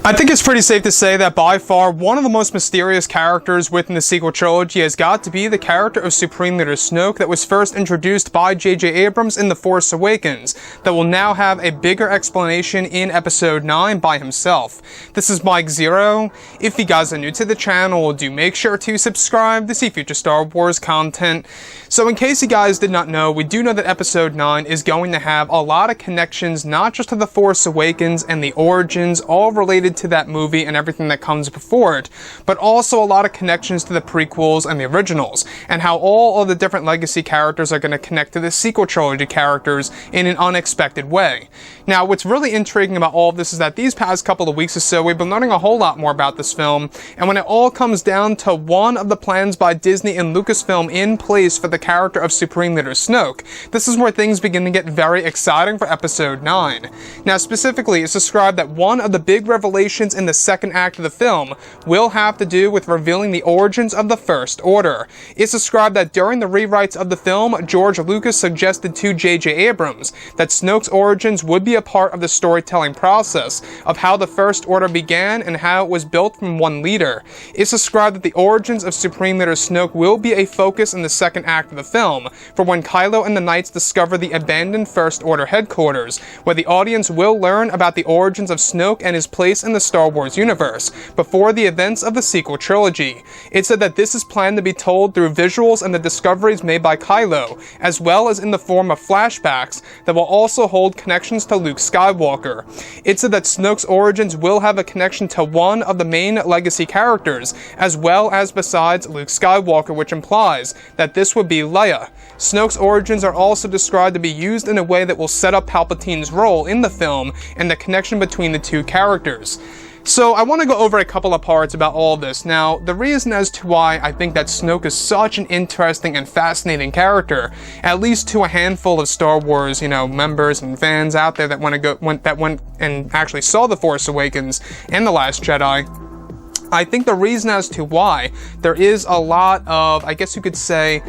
I think it's pretty safe to say that by far one of the most mysterious characters within the sequel trilogy has got to be the character of Supreme Leader Snoke that was first introduced by J.J. Abrams in The Force Awakens, that will now have a bigger explanation in Episode 9 by himself. This is Mike Zero. If you guys are new to the channel, do make sure to subscribe to see future Star Wars content. So in case you guys did not know, we do know that Episode 9 is going to have a lot of connections, not just to The Force Awakens and the origins, all related to that movie and everything that comes before it, but also a lot of connections to the prequels and the originals, and how all of the different legacy characters are going to connect to the sequel trilogy characters in an unexpected way. Now, what's really intriguing about all of this is that these past couple of weeks or so, we've been learning a whole lot more about this film, and when it all comes down to one of the plans by Disney and Lucasfilm in place for the character of Supreme Leader Snoke, this is where things begin to get very exciting for Episode 9. Now, specifically, it's described that one of the big revelations in the second act of the film will have to do with revealing the origins of the First Order. It's described that during the rewrites of the film, George Lucas suggested to J.J. Abrams that Snoke's origins would be a part of the storytelling process of how the First Order began and how it was built from one leader. It's described that the origins of Supreme Leader Snoke will be a focus in the second act of the film, for when KYLO and the Knights discover the abandoned First Order headquarters, where the audience will learn about the origins of Snoke and his place in the Star Wars universe, before the events of the sequel trilogy. It said that this is planned to be told through visuals and the discoveries made by KYLO, as well as in the form of flashbacks that will also hold connections to Luke Skywalker. It said that Snoke's origins will have a connection to one of the main legacy characters, as well as besides Luke Skywalker, which implies that this would be Leia. Snoke's origins are also described to be used in a way that will set up Palpatine's role in the film and the connection between the two characters. So I want to go over a couple of parts about all of this. Now, the reason as to why I think that Snoke is such an interesting and fascinating character, at least to a handful of Star Wars, members and fans out there that went and actually saw The Force Awakens and The Last Jedi, I think the reason as to why there is a lot of, I guess you could say,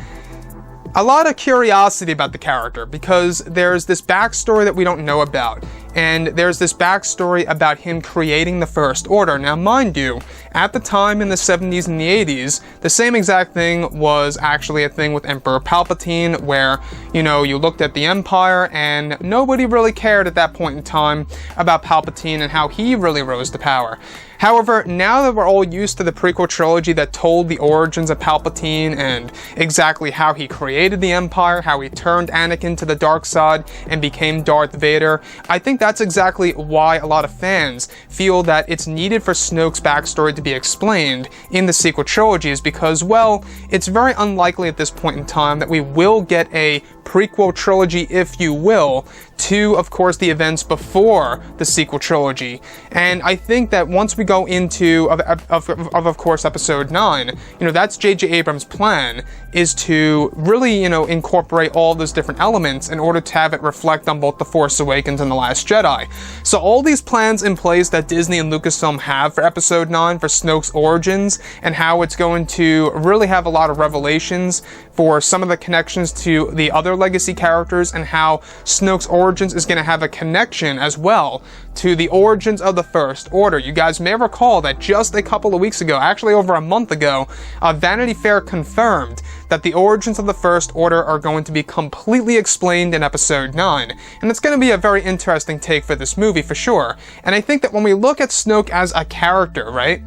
a lot of curiosity about the character, because there's this backstory that we don't know about, and there's this backstory about him creating the First Order. Now, mind you, at the time in the 70s and the 80s, the same exact thing was actually a thing with Emperor Palpatine, where, you looked at the Empire and nobody really cared at that point in time about Palpatine and how he really rose to power. However, now that we're all used to the prequel trilogy that told the origins of Palpatine and exactly how he created the Empire, how he turned Anakin to the dark side and became Darth Vader, I think that's exactly why a lot of fans feel that it's needed for Snoke's backstory to be explained in the sequel trilogies, because, well, it's very unlikely at this point in time that we will get a prequel trilogy, if you will, to, of course, the events before the sequel trilogy. And I think that once we go into, of course, Episode 9, that's J.J. Abrams' plan, is to really, incorporate all those different elements in order to have it reflect on both The Force Awakens and The Last Jedi. So all these plans in place that Disney and Lucasfilm have for Episode 9 for Snoke's origins, and how it's going to really have a lot of revelations for some of the connections to the other legacy characters, and how Snoke's origins is going to have a connection as well to the origins of the First Order. You guys may recall that just a couple of weeks ago, actually over a month ago, Vanity Fair confirmed that the origins of the First Order are going to be completely explained in Episode 9. And it's going to be a very interesting take for this movie, for sure. And I think that when we look at Snoke as a character, right,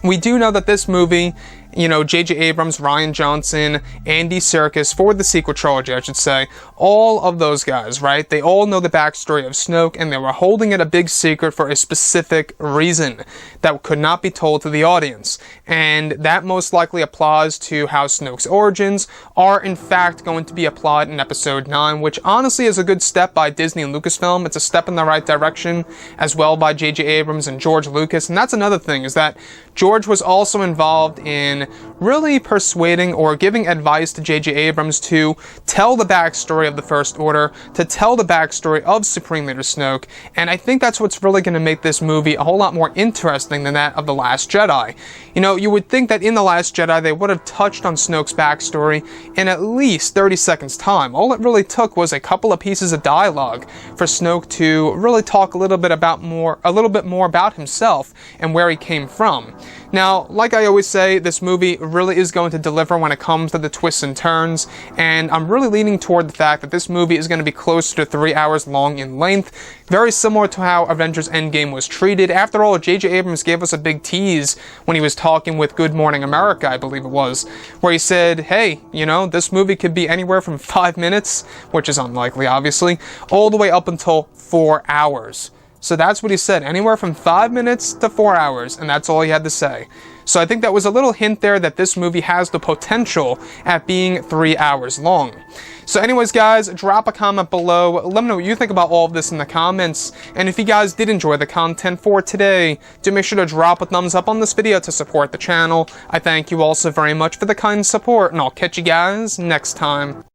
we do know that this movie, J.J. Abrams, Rian Johnson, Andy Serkis, for the sequel trilogy, I should say, all of those guys, right? They all know the backstory of Snoke, and they were holding it a big secret for a specific reason that could not be told to the audience. And that most likely applies to how Snoke's origins are, in fact, going to be applied in Episode 9, which honestly is a good step by Disney and Lucasfilm. It's a step in the right direction, as well by J.J. Abrams and George Lucas. And that's another thing, is that George was also involved in really persuading or giving advice to J.J. Abrams to tell the backstory of the First Order, to tell the backstory of Supreme Leader Snoke, and I think that's what's really going to make this movie a whole lot more interesting than that of The Last Jedi. You know, you would think that in The Last Jedi they would have touched on Snoke's backstory in at least 30 seconds time. All it really took was a couple of pieces of dialogue for Snoke to really talk a little bit more about himself and where he came from. Now, like I always say, this movie really is going to deliver when it comes to the twists and turns, and I'm really leaning toward the fact that this movie is going to be closer to 3 hours long in length, very similar to how Avengers Endgame was treated. After all, J.J. Abrams gave us a big tease when he was talking with Good Morning America, I believe it was, where he said, hey, you know, this movie could be anywhere from 5 minutes, which is unlikely obviously, all the way up until 4 hours. So that's what he said, anywhere from 5 minutes to 4 hours, and that's all he had to say. So I think that was a little hint there that this movie has the potential at being 3 hours long. So anyways guys, drop a comment below, let me know what you think about all of this in the comments, and if you guys did enjoy the content for today, do make sure to drop a thumbs up on this video to support the channel. I thank you all so very much for the kind support, and I'll catch you guys next time.